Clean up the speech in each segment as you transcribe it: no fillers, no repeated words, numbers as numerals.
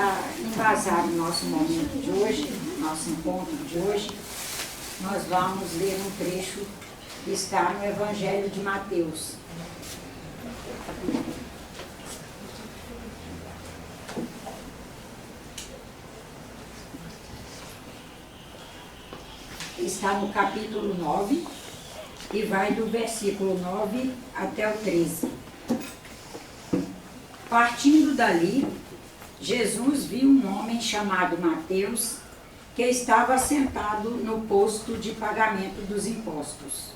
para embasar o nosso momento de hoje, nosso encontro de hoje, nós vamos ler um trecho que está no Evangelho de Mateus. Está no capítulo 9 e vai do versículo 9 até o 13. Partindo dali, Jesus viu um homem chamado Mateus, que estava sentado no posto de pagamento dos impostos.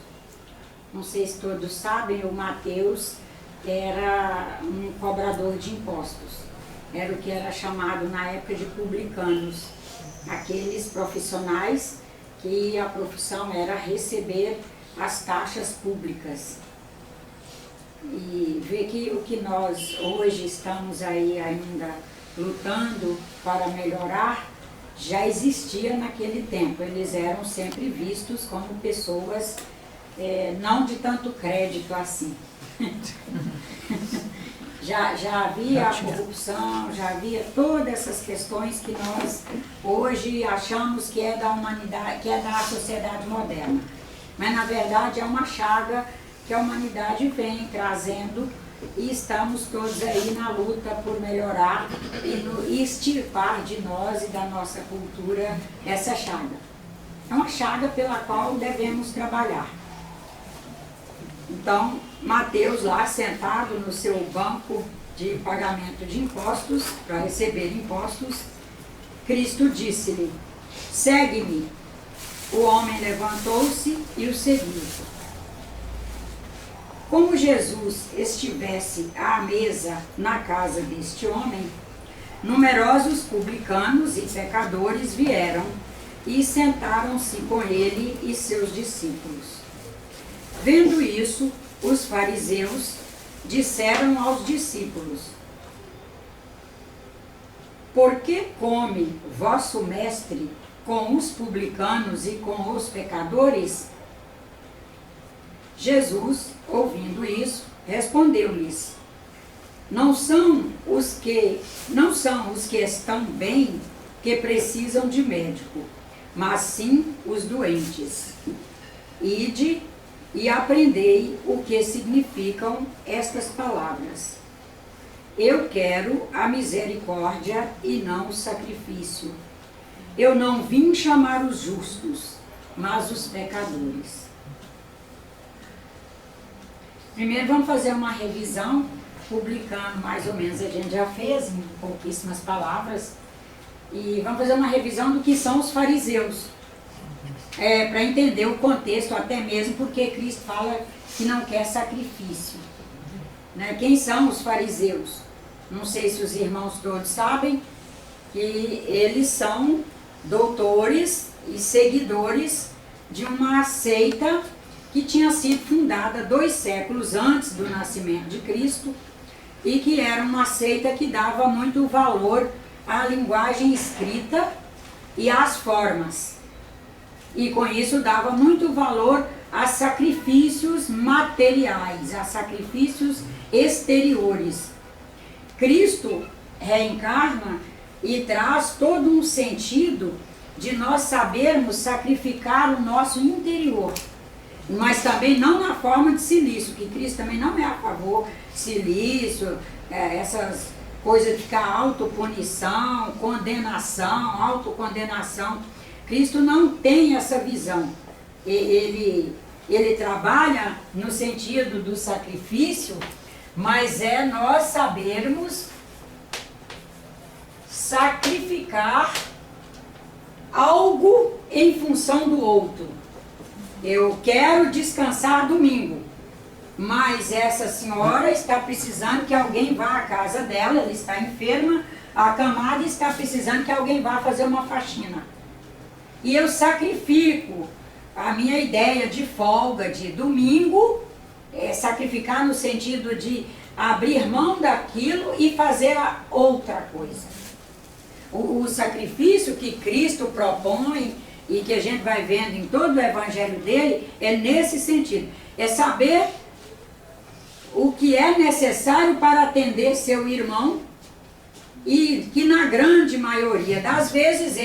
Não sei se todos sabem, o Mateus era um cobrador de impostos. Era o que era chamado na época de publicanos, aqueles profissionais que a profissão era receber as taxas públicas. E ver que o que nós hoje estamos aí ainda lutando para melhorar, já existia naquele tempo. Eles eram sempre vistos como pessoas não de tanto crédito assim. Já havia a corrupção, já havia todas essas questões que nós hoje achamos que é da humanidade, que é da sociedade moderna. Mas na verdade é uma chaga que a humanidade vem trazendo e estamos todos aí na luta por melhorar e extirpar de nós e da nossa cultura essa chaga. É uma chaga pela qual devemos trabalhar. Então, Mateus lá sentado no seu banco de pagamento de impostos, para receber impostos, Cristo disse-lhe: segue-me. O homem levantou-se e o seguiu. Como Jesus estivesse à mesa na casa deste homem, numerosos publicanos e pecadores vieram e sentaram-se com ele e seus discípulos. Vendo isso, os fariseus disseram aos discípulos: por que come vosso mestre com os publicanos e com os pecadores? Jesus, ouvindo isso, respondeu-lhes: não são os que estão bem que precisam de médico, mas sim os doentes. Ide e aprendei o que significam estas palavras. Eu quero a misericórdia e não o sacrifício. Eu não vim chamar os justos, mas os pecadores. Primeiro vamos fazer uma revisão, publicando mais ou menos, a gente já fez em pouquíssimas palavras, e vamos fazer uma revisão do que são os fariseus, para entender o contexto, até mesmo porque Cristo fala que não quer sacrifício. Né? Quem são os fariseus? Não sei se os irmãos todos sabem, que eles são doutores e seguidores de uma seita que tinha sido fundada 2 séculos antes do nascimento de Cristo e que era uma seita que dava muito valor à linguagem escrita e às formas. E com isso dava muito valor a sacrifícios materiais, a sacrifícios exteriores. Cristo reencarna e traz todo um sentido de nós sabermos sacrificar o nosso interior. Mas também não na forma de silício, que Cristo também não é a favor de silício, essas coisas de ficar autopunição, condenação, autocondenação. Cristo não tem essa visão. Ele trabalha no sentido do sacrifício, mas é nós sabermos sacrificar algo em função do outro. Eu quero descansar domingo, mas essa senhora está precisando que alguém vá à casa dela, ela está enferma, acamada, e está precisando que alguém vá fazer uma faxina. E eu sacrifico a minha ideia de folga de domingo, sacrificar no sentido de abrir mão daquilo e fazer outra coisa. O sacrifício que Cristo propõe e que a gente vai vendo em todo o evangelho dele, é nesse sentido. É saber o que é necessário para atender seu irmão e que na grande maioria das vezes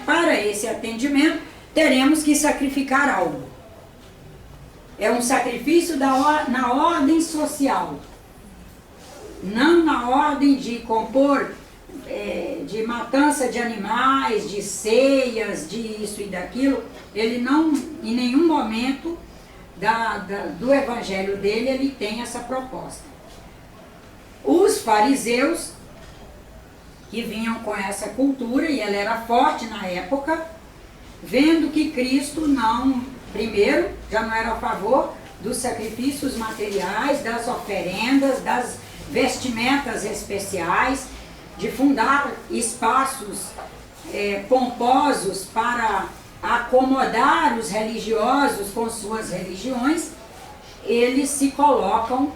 para esse atendimento teremos que sacrificar algo. É um sacrifício na ordem social, não na ordem de compor, de matança de animais, de ceias, de isso e daquilo. Ele não, em nenhum momento do evangelho dele, ele tem essa proposta. Os fariseus, que vinham com essa cultura, e ela era forte na época, vendo que Cristo primeiro, já não era a favor dos sacrifícios materiais, das oferendas, das vestimentas especiais, de fundar espaços pomposos para acomodar os religiosos com suas religiões. Eles se colocam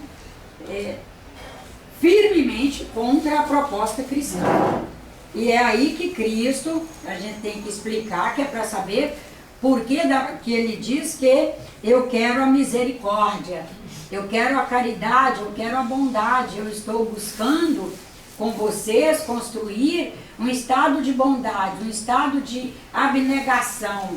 firmemente contra a proposta cristã. E é aí que Cristo, a gente tem que explicar, que é para saber por que ele diz que eu quero a misericórdia, eu quero a caridade, eu quero a bondade, eu estou buscando com vocês construir um estado de bondade, um estado de abnegação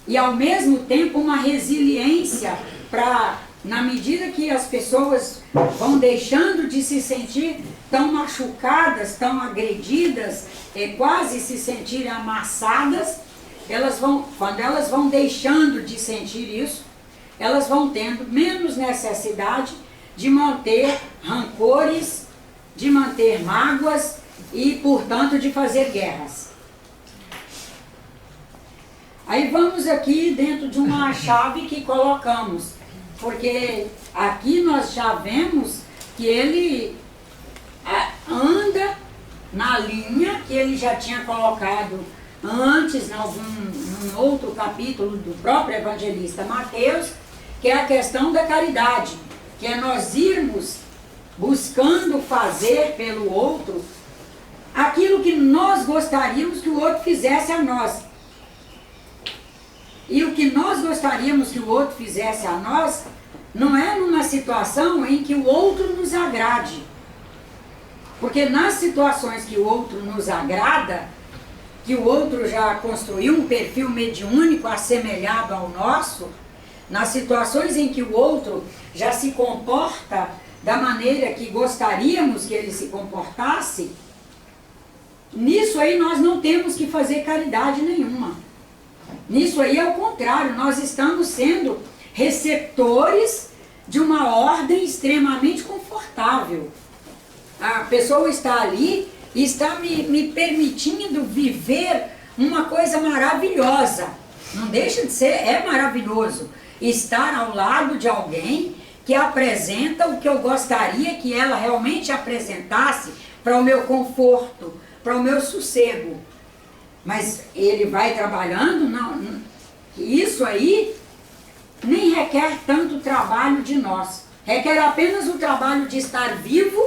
e ao mesmo tempo uma resiliência para, na medida que as pessoas vão deixando de se sentir tão machucadas, tão agredidas, quase se sentirem amassadas, quando elas vão deixando de sentir isso, elas vão tendo menos necessidade de manter rancores, de manter mágoas e, portanto, de fazer guerras. Aí vamos aqui dentro de uma chave que colocamos, porque aqui nós já vemos que ele anda na linha que ele já tinha colocado antes, num outro capítulo do próprio evangelista Mateus, que é a questão da caridade, que é nós irmos buscando fazer pelo outro aquilo que nós gostaríamos que o outro fizesse a nós. E o que nós gostaríamos que o outro fizesse a nós não é numa situação em que o outro nos agrade. Porque nas situações que o outro nos agrada, que o outro já construiu um perfil mediúnico assemelhado ao nosso, nas situações em que o outro já se comporta da maneira que gostaríamos que ele se comportasse, nisso aí nós não temos que fazer caridade nenhuma. Nisso aí é o contrário, nós estamos sendo receptores de uma ordem extremamente confortável. A pessoa está ali e está me permitindo viver uma coisa maravilhosa. Não deixa de ser, é maravilhoso estar ao lado de alguém que apresenta o que eu gostaria que ela realmente apresentasse para o meu conforto, para o meu sossego. Mas ele vai trabalhando, não, isso aí nem requer tanto trabalho de nós. Requer apenas o trabalho de estar vivo,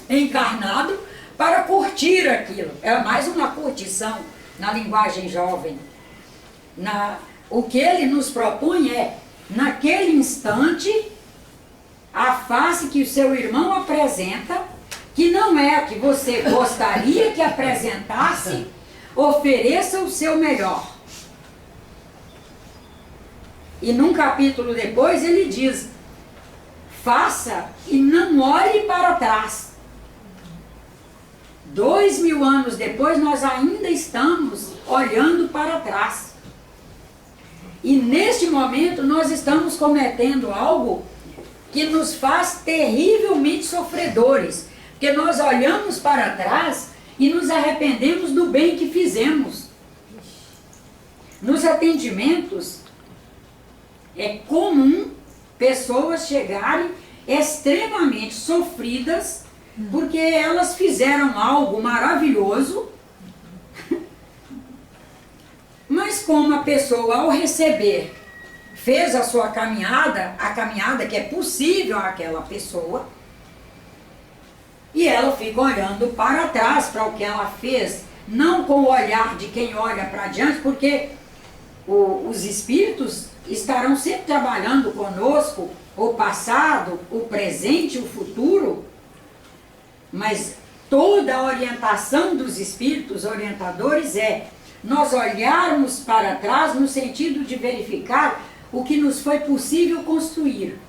encarnado, para curtir aquilo. É mais uma curtição na linguagem jovem. O que ele nos propõe é, naquele instante, a face que o seu irmão apresenta, que não é a que você gostaria que apresentasse, ofereça o seu melhor. E num capítulo depois ele diz, faça e não olhe para trás. 2000 anos depois nós ainda estamos olhando para trás. E neste momento nós estamos cometendo algo que nos faz terrivelmente sofredores. Porque nós olhamos para trás e nos arrependemos do bem que fizemos. Nos atendimentos, é comum pessoas chegarem extremamente sofridas porque elas fizeram algo maravilhoso, mas como a pessoa, ao receber, fez a sua caminhada, a caminhada que é possível àquela pessoa, e ela fica olhando para trás para o que ela fez, não com o olhar de quem olha para diante, porque os espíritos estarão sempre trabalhando conosco, o passado, o presente, o futuro, mas toda a orientação dos espíritos orientadores é nós olharmos para trás no sentido de verificar o que nos foi possível construir.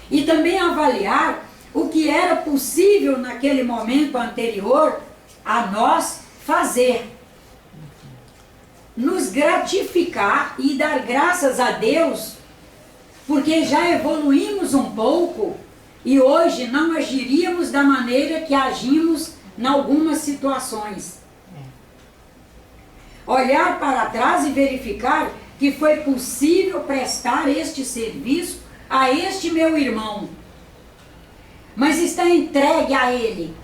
E também avaliar o que era possível naquele momento anterior a nós fazer. Nos gratificar e dar graças a Deus, porque já evoluímos um pouco e hoje não agiríamos da maneira que agimos em algumas situações. Olhar para trás e verificar que foi possível prestar este serviço a este meu irmão, mas está entregue a ele.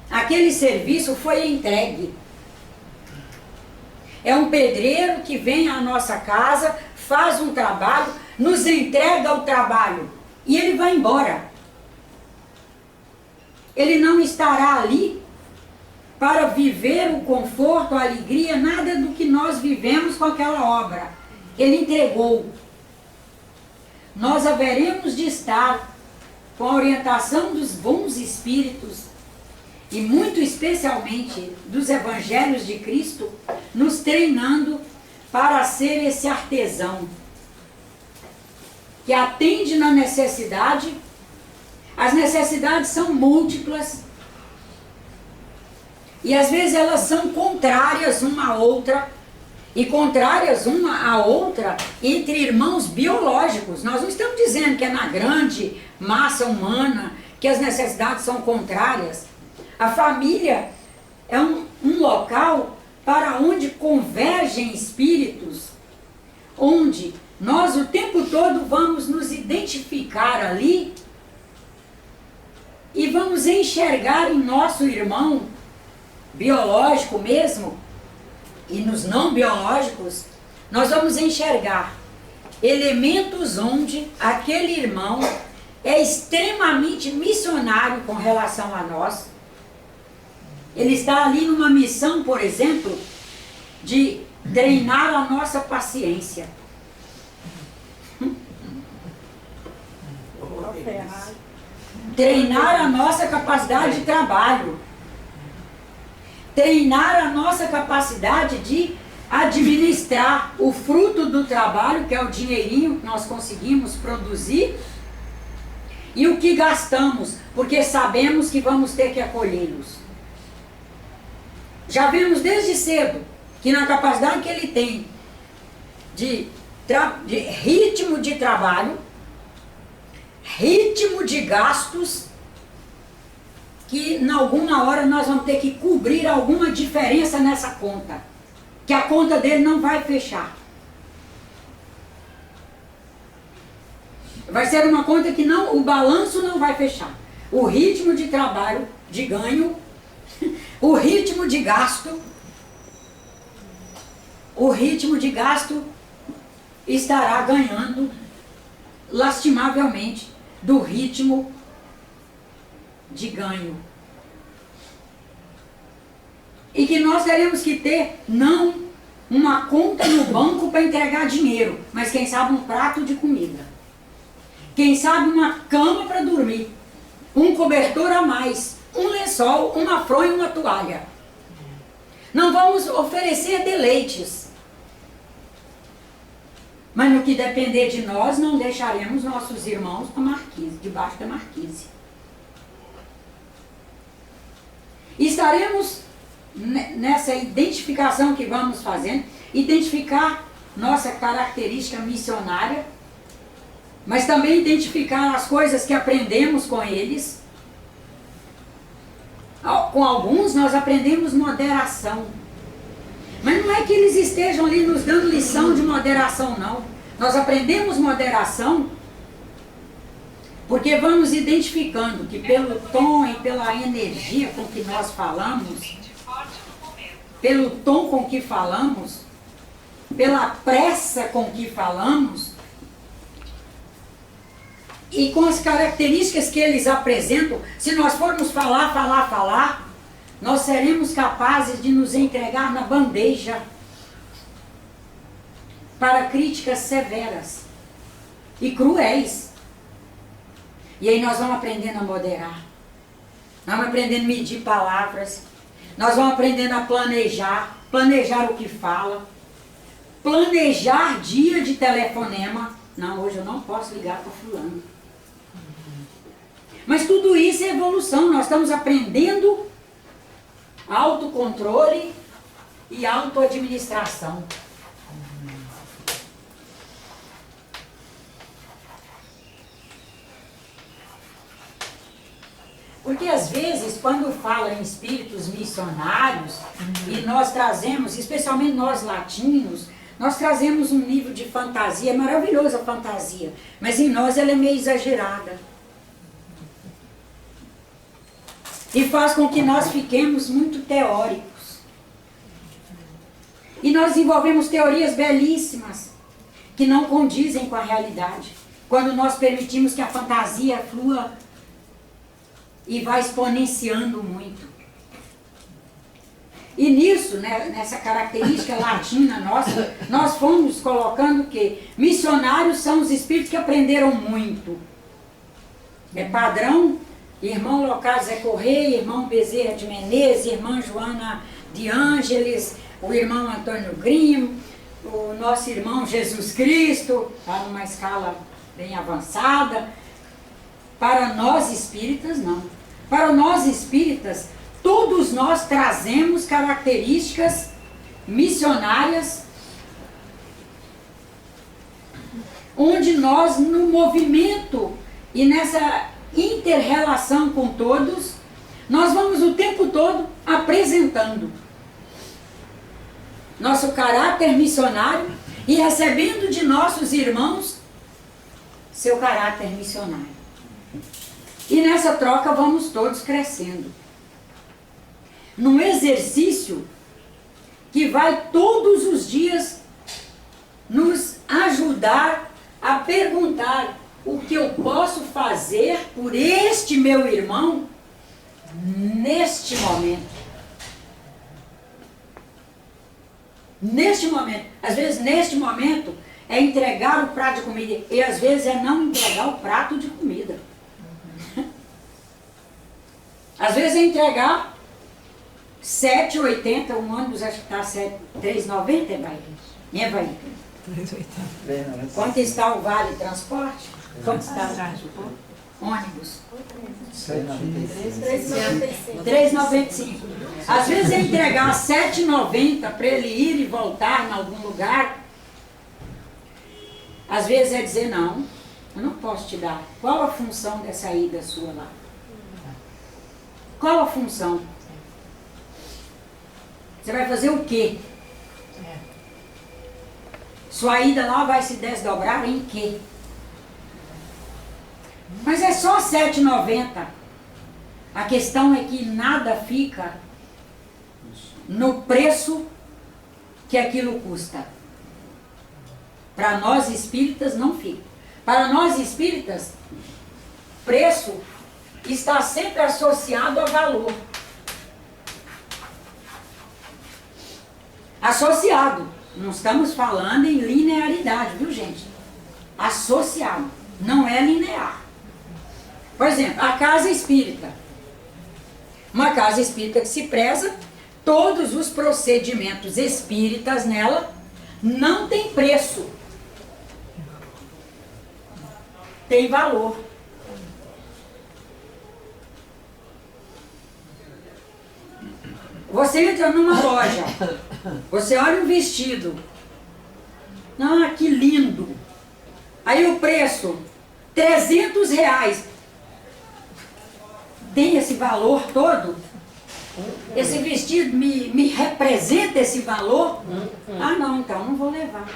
Aquele serviço foi entregue. É um pedreiro que vem à nossa casa, faz um trabalho, nos entrega o trabalho e ele vai embora. Ele não estará ali para viver o conforto, a alegria, nada do que nós vivemos com aquela obra. Ele entregou. Nós haveremos de estar com a orientação dos bons espíritos e muito especialmente dos evangelhos de Cristo, nos treinando para ser esse artesão que atende na necessidade. As necessidades são múltiplas e às vezes elas são contrárias uma à outra, e contrárias uma à outra entre irmãos biológicos. Nós não estamos dizendo que é na grande massa humana que as necessidades são contrárias. A família é um local para onde convergem espíritos, onde nós o tempo todo vamos nos identificar ali e vamos enxergar em nosso irmão biológico mesmo, e nos não biológicos, nós vamos enxergar elementos onde aquele irmão é extremamente missionário com relação a nós. Ele está ali numa missão, por exemplo, de treinar a nossa paciência. Treinar a nossa capacidade de trabalho. Treinar a nossa capacidade de administrar o fruto do trabalho, que é o dinheirinho que nós conseguimos produzir, e o que gastamos, porque sabemos que vamos ter que acolhê-los. Já vemos desde cedo que na capacidade que ele tem de ritmo de trabalho, ritmo de gastos, que em alguma hora nós vamos ter que cobrir alguma diferença nessa conta, que a conta dele não vai fechar. Vai ser uma conta que não, o balanço não vai fechar. O ritmo de trabalho, de ganho, o ritmo de gasto, estará ganhando lastimavelmente do ritmo de ganho. E que nós teremos que ter não uma conta no banco para entregar dinheiro, mas quem sabe um prato de comida, quem sabe uma cama para dormir, um cobertor a mais, um lençol, uma fronha e uma toalha. Não vamos oferecer deleites, mas no que depender de nós, não deixaremos nossos irmãos na marquise, debaixo da marquise. Estaremos nessa identificação que vamos fazendo, identificar nossa característica missionária, mas também identificar as coisas que aprendemos com eles. Com alguns nós aprendemos moderação, mas não é que eles estejam ali nos dando lição de moderação, não. Nós aprendemos moderação porque vamos identificando que pelo tom e pela energia com que nós falamos, pelo tom com que falamos, pela pressa com que falamos, e com as características que eles apresentam, se nós formos falar, nós seremos capazes de nos entregar na bandeja para críticas severas e cruéis. E aí nós vamos aprendendo a moderar. Nós vamos aprendendo a medir palavras. Nós vamos aprendendo a planejar. Planejar o que fala. Planejar dia de telefonema. Não, hoje eu não posso ligar para fulano. Mas tudo isso é evolução. Nós estamos aprendendo autocontrole e autoadministração. Porque às vezes, quando fala em espíritos missionários, e nós trazemos, especialmente nós latinos, nós trazemos um nível de fantasia, é maravilhosa a fantasia, mas em nós ela é meio exagerada. E faz com que nós fiquemos muito teóricos. E nós desenvolvemos teorias belíssimas, que não condizem com a realidade. Quando nós permitimos que a fantasia flua e vai exponenciando muito. E nisso, né, nessa característica latina nossa, nós fomos colocando que missionários são os espíritos que aprenderam muito. É padrão, irmão Locado Zé Correia, irmão Bezerra de Menezes, irmã Joana de Ângeles, o irmão Antônio Grimo, o nosso irmão Jesus Cristo, está numa escala bem avançada. Para nós espíritas, não. Para nós espíritas, todos nós trazemos características missionárias, onde nós, no movimento e nessa inter-relação com todos, nós vamos o tempo todo apresentando nosso caráter missionário e recebendo de nossos irmãos seu caráter missionário. E nessa troca vamos todos crescendo. Num exercício que vai todos os dias nos ajudar a perguntar o que eu posso fazer por este meu irmão neste momento. Neste momento. Às vezes, neste momento, é entregar o prato de comida. E às vezes é não entregar o prato de comida. Às vezes é entregar 7,80, um ônibus acho que está 3,90, vai? 3,80. Quanto está o vale transporte? Quanto está o ônibus? 3,95. Às vezes é entregar 7,90 para ele ir e voltar em algum lugar. Às vezes é dizer não, eu não posso te dar. Qual a função dessa ida sua lá? Qual a função? Você vai fazer o quê? Sua ida lá vai se desdobrar em quê? Mas é só 7,90. A questão é que nada fica no preço que aquilo custa. Para nós espíritas não fica. Para nós espíritas, preço está sempre associado a valor. Associado. Não estamos falando em linearidade, viu, gente? Associado. Não é linear. Por exemplo, a casa espírita. Uma casa espírita que se preza, todos os procedimentos espíritas nela não tem preço. Tem valor. Você entra numa loja, você olha um vestido, ah, que lindo, aí o preço, R$300, tem esse valor todo? Esse vestido me representa esse valor? Ah não, então não vou levar.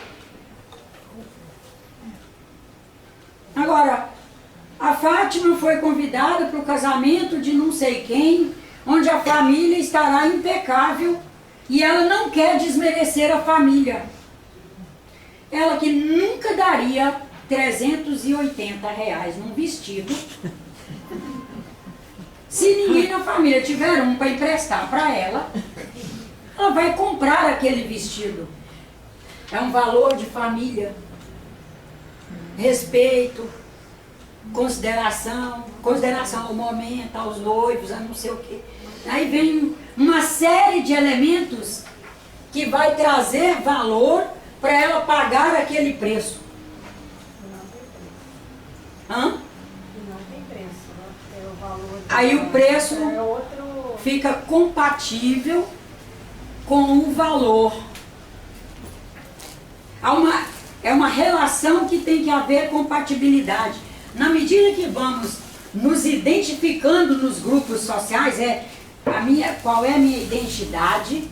Agora, a Fátima foi convidada para o casamento de não sei quem, onde a família estará impecável e ela não quer desmerecer a família. Ela que nunca daria R$380 num vestido. Se ninguém na família tiver um para emprestar para ela, ela vai comprar aquele vestido. É um valor de família, respeito, consideração ao momento, aos noivos, a não sei o quê. Aí vem uma série de elementos que vai trazer valor para ela pagar aquele preço. Hã? Não tem preço, né? É o valor. Aí o preço é outro... fica compatível com o valor. É uma relação que tem que haver compatibilidade. Na medida que vamos nos identificando nos grupos sociais, qual é a minha identidade,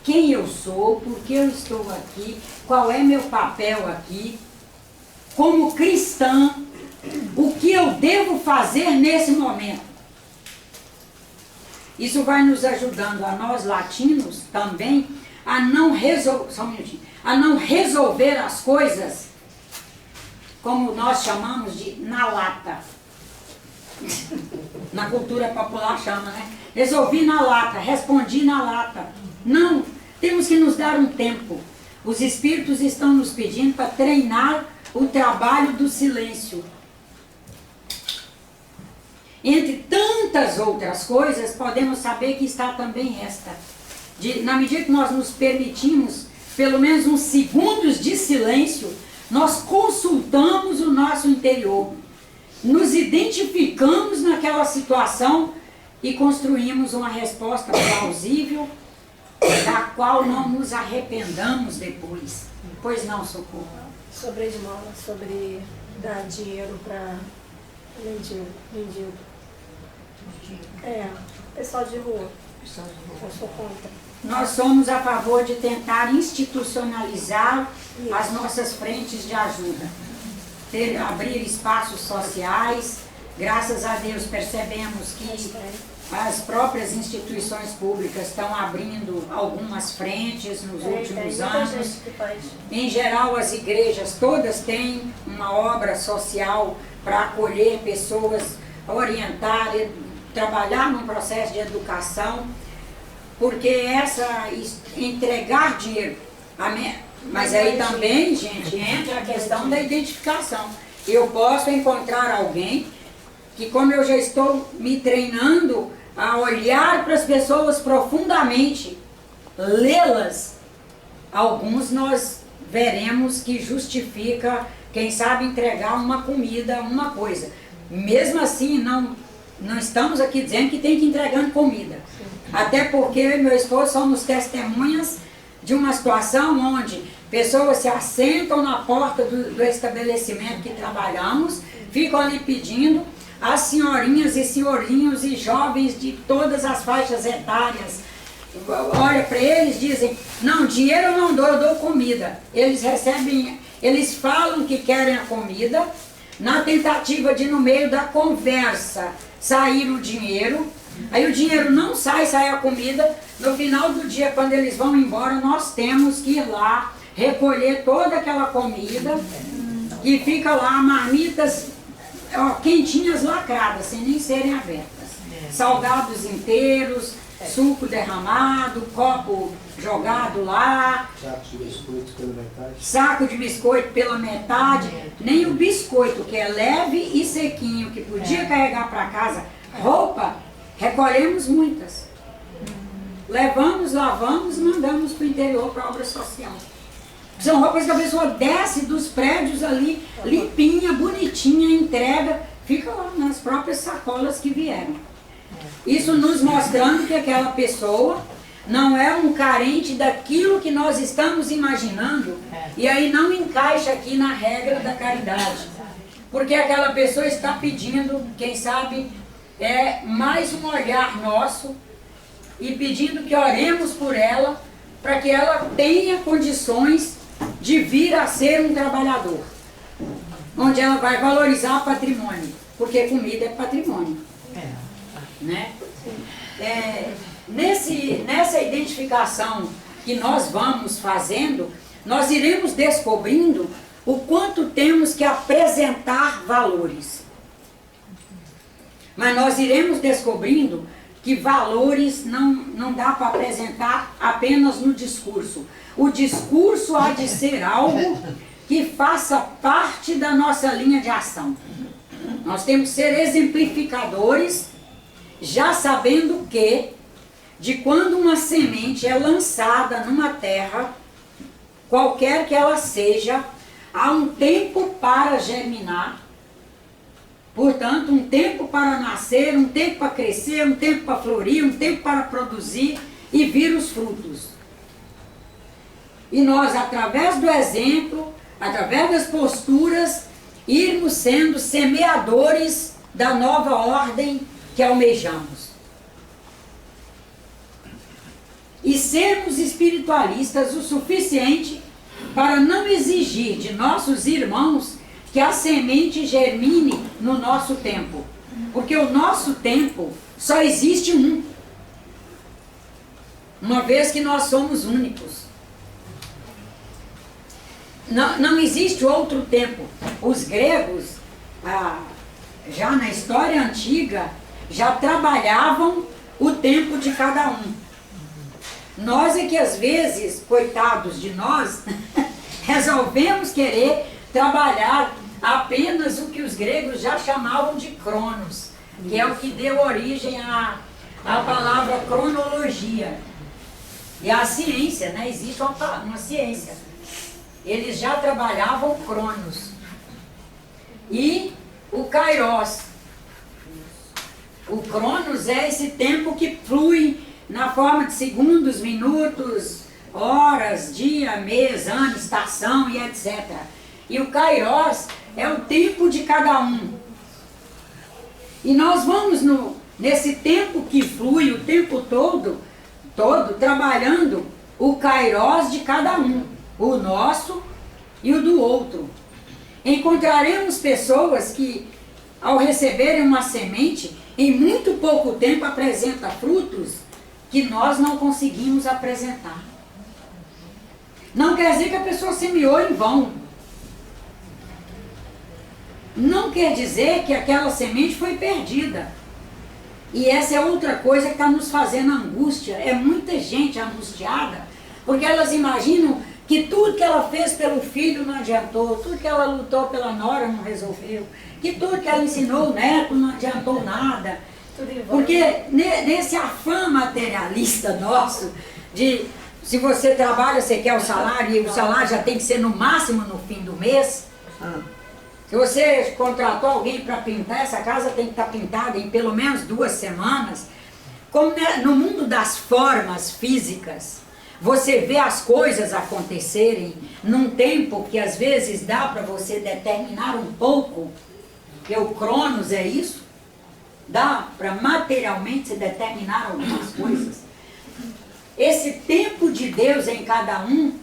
quem eu sou, por que eu estou aqui, qual é meu papel aqui, como cristã, o que eu devo fazer nesse momento. Isso vai nos ajudando a nós latinos também a não resolver as coisas, como nós chamamos de na lata. Na cultura popular chama, né? Resolvi na lata, respondi na lata. Não, temos que nos dar um tempo. Os espíritos estão nos pedindo para treinar o trabalho do silêncio. Entre tantas outras coisas, podemos saber que está também esta. Na medida que nós nos permitimos, pelo menos uns segundos de silêncio, nós consultamos o nosso interior, nos identificamos naquela situação e construímos uma resposta plausível, da qual não nos arrependamos depois. Pois não, Socorro? Sobre esmola, sobre dar dinheiro para mendigo. Pessoal de rua. Eu sou contra. Nós somos a favor de tentar institucionalizar as nossas frentes de ajuda. Abrir espaços sociais. Graças a Deus percebemos que as próprias instituições públicas estão abrindo algumas frentes nos últimos anos. Em geral, as igrejas todas têm uma obra social para acolher pessoas, orientar, trabalhar num processo de educação, porque entregar dinheiro, mas aí também, gente, entra a questão da identificação. Eu posso encontrar alguém que, como eu já estou me treinando a olhar para as pessoas profundamente, lê-las, alguns nós veremos que justifica, quem sabe, entregar uma comida, uma coisa. Mesmo assim, não estamos aqui dizendo que tem que ir entregando comida. Até porque eu e meu esposo somos testemunhas de uma situação onde pessoas se assentam na porta do estabelecimento que trabalhamos, ficam ali pedindo, as senhorinhas e senhorinhos e jovens de todas as faixas etárias, olha para eles, dizem, não, dinheiro eu não dou, eu dou comida. Eles recebem, eles falam que querem a comida, na tentativa de, no meio da conversa, sair o dinheiro, aí o dinheiro não sai a comida, no final do dia, quando eles vão embora, nós temos que ir lá, recolher toda aquela comida, e fica lá marmitas quentinhas lacradas, sem nem serem abertas. Salgados inteiros, suco derramado, copo jogado lá. Saco de biscoito pela metade. Saco de biscoito pela metade. Nem o biscoito, que é leve e sequinho, que podia carregar para casa. Roupa, recolhemos muitas. Levamos, lavamos e mandamos para o interior para obra social. São roupas que a pessoa desce dos prédios ali, limpinha, bonitinha, entrega, fica lá nas próprias sacolas que vieram. Isso nos mostrando que aquela pessoa não é um carente daquilo que nós estamos imaginando, e aí não encaixa aqui na regra da caridade. Porque aquela pessoa está pedindo, quem sabe, mais um olhar nosso, e pedindo que oremos por ela, para que ela tenha condições de vir a ser um trabalhador, onde ela vai valorizar patrimônio, porque comida é patrimônio. Né? Nessa identificação que nós vamos fazendo, nós iremos descobrindo o quanto temos que apresentar valores. Mas nós iremos descobrindo que valores não dá para apresentar apenas no discurso. O discurso há de ser algo que faça parte da nossa linha de ação. Nós temos que ser exemplificadores, já sabendo que, de quando uma semente é lançada numa terra, qualquer que ela seja, há um tempo para germinar, portanto, um tempo para nascer, um tempo para crescer, um tempo para florir, um tempo para produzir e vir os frutos. E nós, através do exemplo, através das posturas, irmos sendo semeadores da nova ordem que almejamos. E sermos espiritualistas o suficiente para não exigir de nossos irmãos que a semente germine no nosso tempo. Porque o nosso tempo só existe um. Uma vez que nós somos únicos. Não existe outro tempo. Os gregos, já na história antiga, já trabalhavam o tempo de cada um. Nós é que às vezes, coitados de nós, resolvemos querer trabalhar apenas o que os gregos já chamavam de cronos, que é o que deu origem à palavra cronologia. E a ciência, né? Existe uma ciência. Eles já trabalhavam cronos. E o kairos. O cronos é esse tempo que flui na forma de segundos, minutos, horas, dia, mês, ano, estação e etc. E o kairos é o tempo de cada um. E nós vamos nesse tempo que flui o tempo todo trabalhando o kairos de cada um, o nosso e o do outro. Encontraremos pessoas que, ao receberem uma semente, em muito pouco tempo apresenta frutos que nós não conseguimos apresentar. Não quer dizer que a pessoa semeou em vão. Não quer dizer que aquela semente foi perdida. E essa é outra coisa que está nos fazendo angústia. É muita gente angustiada, porque elas imaginam que tudo que ela fez pelo filho não adiantou, tudo que ela lutou pela nora não resolveu, que tudo que ela ensinou o neto não adiantou nada. Porque nesse afã materialista nosso, de se você trabalha, você quer o salário, e o salário já tem que ser no máximo no fim do mês. Se você contratou alguém para pintar, essa casa tem que estar pintada em pelo menos 2 semanas. Como no mundo das formas físicas, você vê as coisas acontecerem num tempo que às vezes dá para você determinar um pouco, que o cronos é isso, dá para materialmente se determinar algumas coisas. Esse tempo de Deus em cada um,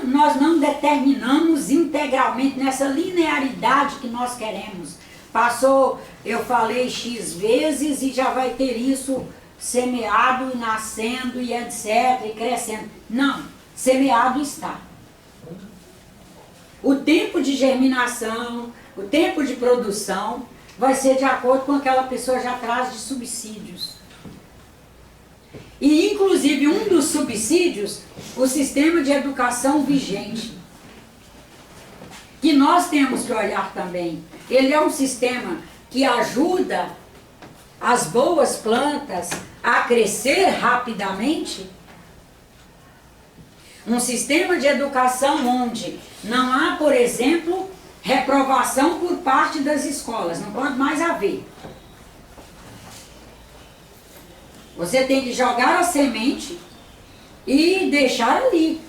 nós não determinamos integralmente nessa linearidade que nós queremos. Passou, eu falei X vezes e já vai ter isso semeado, nascendo e etc, e crescendo. Não, semeado está. O tempo de germinação, o tempo de produção vai ser de acordo com aquela pessoa já traz de subsídios. E inclusive um dos subsídios, o sistema de educação vigente, que nós temos que olhar também. Ele é um sistema que ajuda as boas plantas a crescer rapidamente. Um sistema de educação onde não há, por exemplo, reprovação por parte das escolas, não pode mais haver. Você tem que jogar a semente e deixar ali.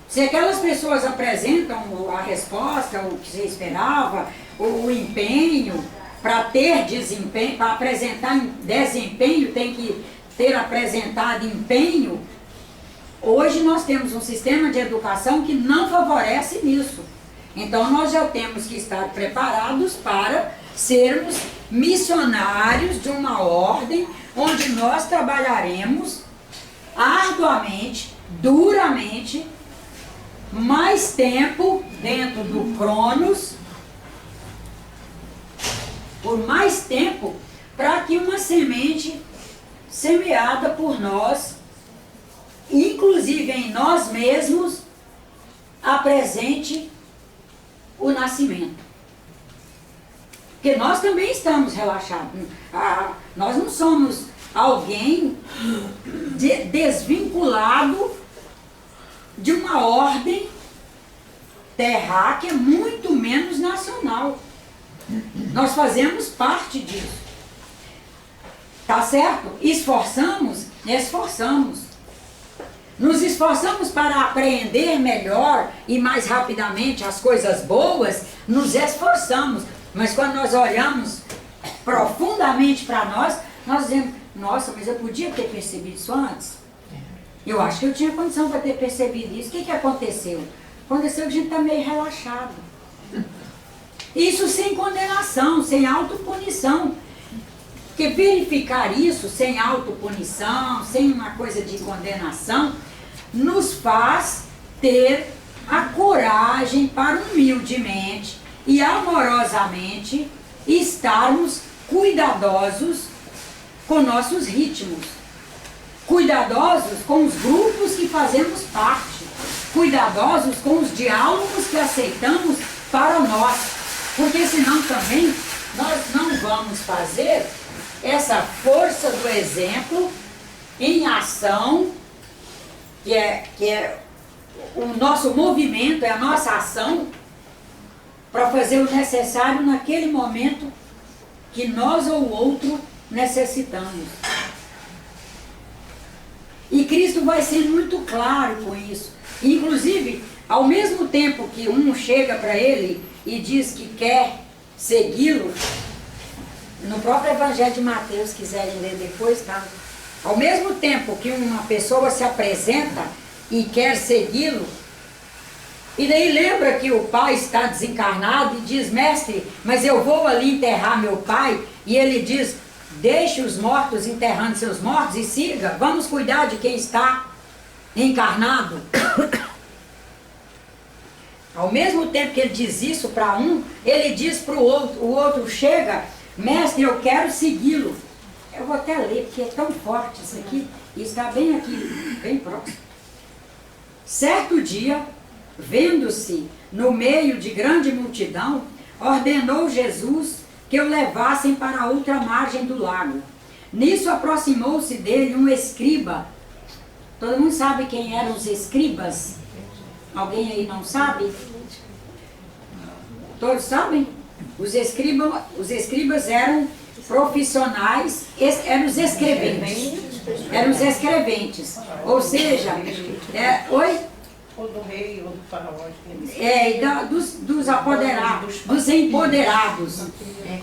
Se aquelas pessoas apresentam a resposta, o que você esperava, o empenho, para ter desempenho, para apresentar desempenho, tem que ter apresentado empenho. Hoje nós temos um sistema de educação que não favorece nisso. Então nós já temos que estar preparados para sermos missionários de uma ordem onde nós trabalharemos arduamente, duramente, mais tempo dentro do Cronos, por mais tempo, para que uma semente semeada por nós, inclusive em nós mesmos, apresente o nascimento. Porque nós também estamos relaxados. Nós não somos alguém desvinculado de uma ordem terráquea, muito menos nacional. Nós fazemos parte disso. Tá certo? Esforçamos? Esforçamos. Nos esforçamos para apreender melhor e mais rapidamente as coisas boas, nos esforçamos. Mas quando nós olhamos profundamente para nós dizemos, nossa, mas eu podia ter percebido isso antes? Eu acho que eu tinha condição para ter percebido isso. O que aconteceu? Aconteceu que a gente está meio relaxado. Isso sem condenação, sem autopunição. Porque verificar isso sem autopunição, sem uma coisa de condenação, nos faz ter a coragem para humildemente e amorosamente estarmos cuidadosos com nossos ritmos, cuidadosos com os grupos que fazemos parte, cuidadosos com os diálogos que aceitamos para nós, porque senão também nós não vamos fazer essa força do exemplo em ação, que é o nosso movimento, é a nossa ação, para fazer o necessário naquele momento que nós ou o outro necessitamos. E Cristo vai ser muito claro com isso. Inclusive, ao mesmo tempo que um chega para ele e diz que quer segui-lo, no próprio Evangelho de Mateus, quiserem ler depois, tá? Ao mesmo tempo que uma pessoa se apresenta e quer segui-lo, e daí lembra que o pai está desencarnado e diz, mestre, mas eu vou ali enterrar meu pai, e ele diz, deixe os mortos enterrando seus mortos e siga, vamos cuidar de quem está encarnado. Ao mesmo tempo que ele diz isso para um, ele diz para o outro chega, mestre, eu quero segui-lo. Eu vou até ler, porque é tão forte isso aqui, e está bem aqui, bem próximo. Certo dia, vendo-se no meio de grande multidão, ordenou Jesus que o levassem para a outra margem do lago. Nisso aproximou-se dele um escriba. Todo mundo sabe quem eram os escribas? Alguém aí não sabe? Todos sabem? Os escribas eram profissionais, eram os escreventes. Eram os escreventes. Ou seja, oi? Ou do rei, ou do faraó. Dos apoderados, dos empoderados.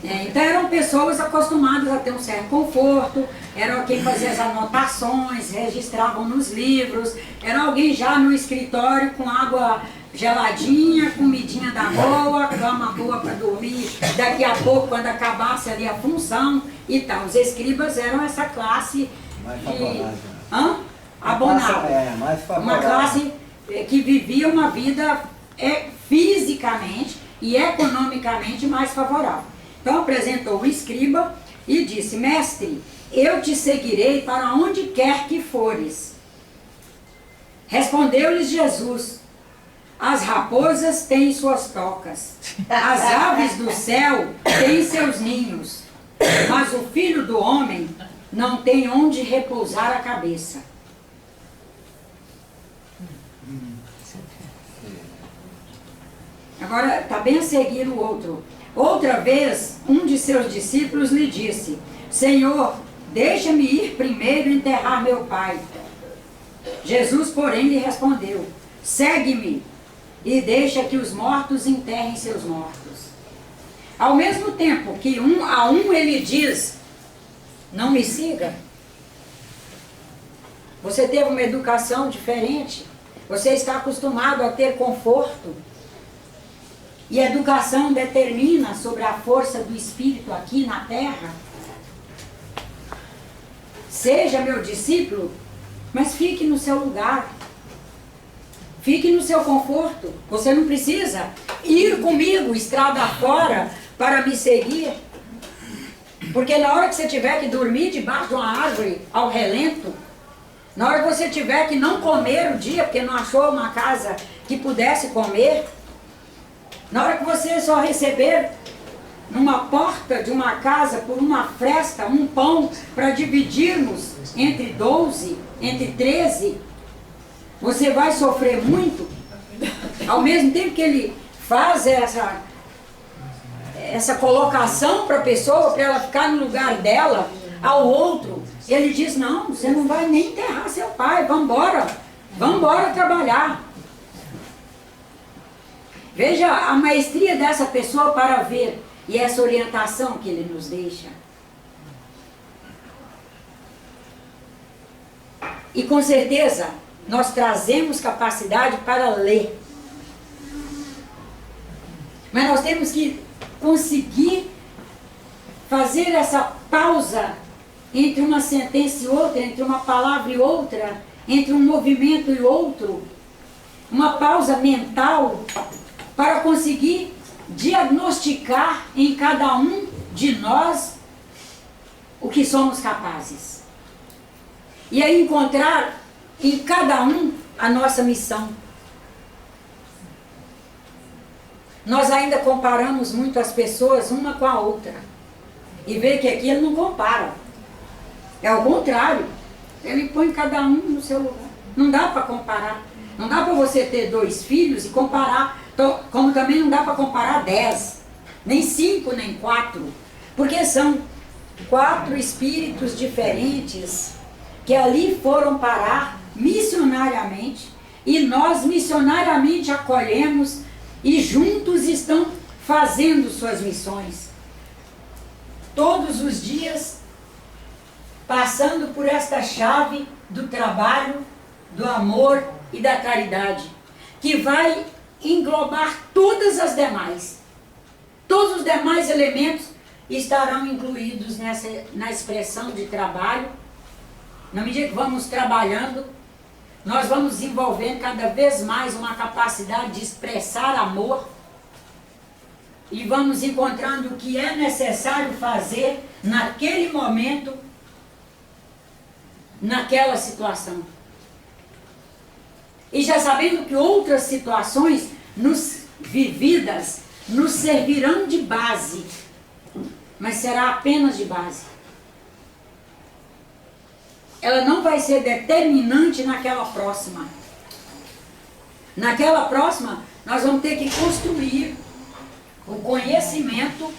Então eram pessoas acostumadas a ter um certo conforto, eram quem fazia as anotações, registravam nos livros, era alguém já no escritório com água geladinha, comidinha da boa, cama boa para dormir, daqui a pouco quando acabasse ali a função e tal. Os escribas eram essa classe abonada. Uma classe que vivia uma vida fisicamente e economicamente mais favorável. Então apresentou o escriba e disse, mestre, eu te seguirei para onde quer que fores. Respondeu-lhes Jesus, as raposas têm suas tocas, as aves do céu têm seus ninhos, mas o filho do homem não tem onde repousar a cabeça. Agora está bem a seguir o outro. Outra vez, um de seus discípulos lhe disse, Senhor, deixa-me ir primeiro enterrar meu pai. Jesus, porém, lhe respondeu, segue-me e deixa que os mortos enterrem seus mortos. Ao mesmo tempo que a um ele diz, não me siga. Você teve uma educação diferente, você está acostumado a ter conforto. E a educação determina sobre a força do Espírito aqui na Terra. Seja meu discípulo, mas fique no seu lugar. Fique no seu conforto. Você não precisa ir comigo, estrada fora, para me seguir. Porque na hora que você tiver que dormir debaixo de uma árvore ao relento, na hora que você tiver que não comer o dia, porque não achou uma casa que pudesse comer, Na hora que você só receber numa porta de uma casa, por uma fresta, um pão para dividirmos entre 12, entre 13, você vai sofrer muito. Ao mesmo tempo que ele faz essa colocação para a pessoa, para ela ficar no lugar dela, ao outro, ele diz, não, você não vai nem enterrar seu pai, vamos embora trabalhar. Veja a maestria dessa pessoa para ver, e essa orientação que ele nos deixa. E com certeza, nós trazemos capacidade para ler. Mas nós temos que conseguir fazer essa pausa entre uma sentença e outra, entre uma palavra e outra, entre um movimento e outro. Uma pausa mental para conseguir diagnosticar em cada um de nós o que somos capazes. E aí encontrar em cada um a nossa missão. Nós ainda comparamos muito as pessoas uma com a outra. E vê que aqui ele não compara. É o contrário. Ele põe cada um no seu lugar. Não dá para comparar. Não dá para você ter 2 filhos e comparar. Como também não dá para comparar 10. Nem 5, nem 4. Porque são 4 espíritos diferentes que ali foram parar missionariamente. E nós missionariamente acolhemos e juntos estão fazendo suas missões. Todos os dias, passando por esta chave do trabalho, do amor e da caridade, que vai englobar todas as demais. Todos os demais elementos estarão incluídos na expressão de trabalho. Na medida que vamos trabalhando, nós vamos desenvolvendo cada vez mais uma capacidade de expressar amor e vamos encontrando o que é necessário fazer naquele momento, naquela situação. E já sabendo que outras situações vividas nos servirão de base, mas será apenas de base. Ela não vai ser determinante naquela próxima. Naquela próxima, nós vamos ter que construir o conhecimento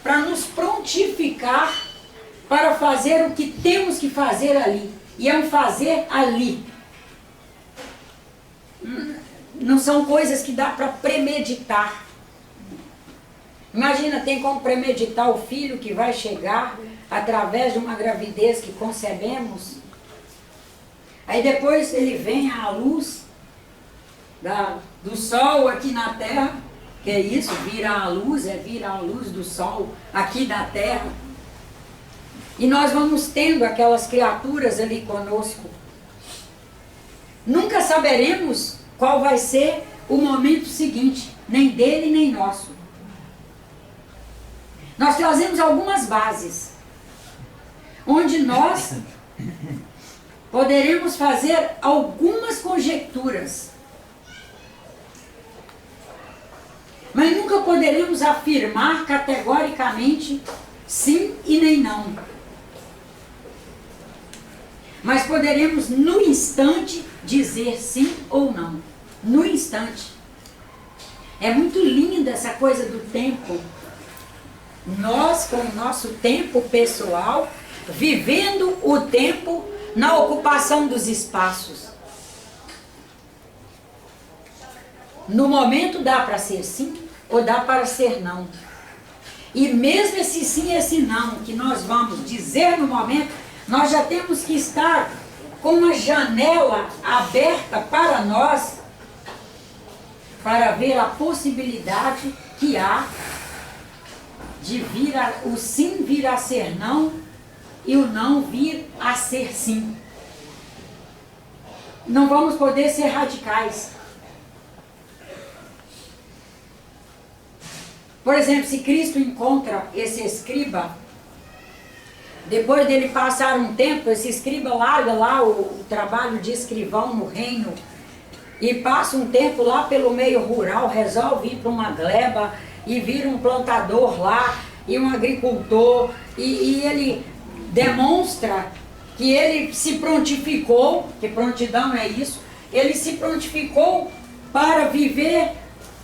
para nos prontificar para fazer o que temos que fazer ali. E é um fazer ali. Não são coisas que dá para premeditar. Imagina, tem como premeditar o filho que vai chegar através de uma gravidez que concebemos. Aí depois ele vem à luz do sol aqui na terra, que é isso, vira a luz do sol aqui da terra. E nós vamos tendo aquelas criaturas ali conosco. Nunca saberemos qual vai ser o momento seguinte, nem dele nem nosso. Nós trazemos algumas bases, onde nós poderemos fazer algumas conjecturas, mas nunca poderemos afirmar categoricamente sim e nem não. Mas poderemos no instante dizer sim ou não. No instante. É muito linda essa coisa do tempo. Nós, com o nosso tempo pessoal, vivendo o tempo na ocupação dos espaços. No momento dá para ser sim ou dá para ser não. E mesmo esse sim e esse não que nós vamos dizer no momento, nós já temos que estar com uma janela aberta para nós, para ver a possibilidade que há de o sim vir a ser não e o não vir a ser sim. Não vamos poder ser radicais. Por exemplo, se Cristo encontra esse escriba, depois dele passar um tempo, esse escriba larga lá o trabalho de escrivão no reino e passa um tempo lá pelo meio rural, resolve ir para uma gleba e vira um plantador lá e um agricultor e ele demonstra que ele se prontificou, que prontidão é isso, ele se prontificou para viver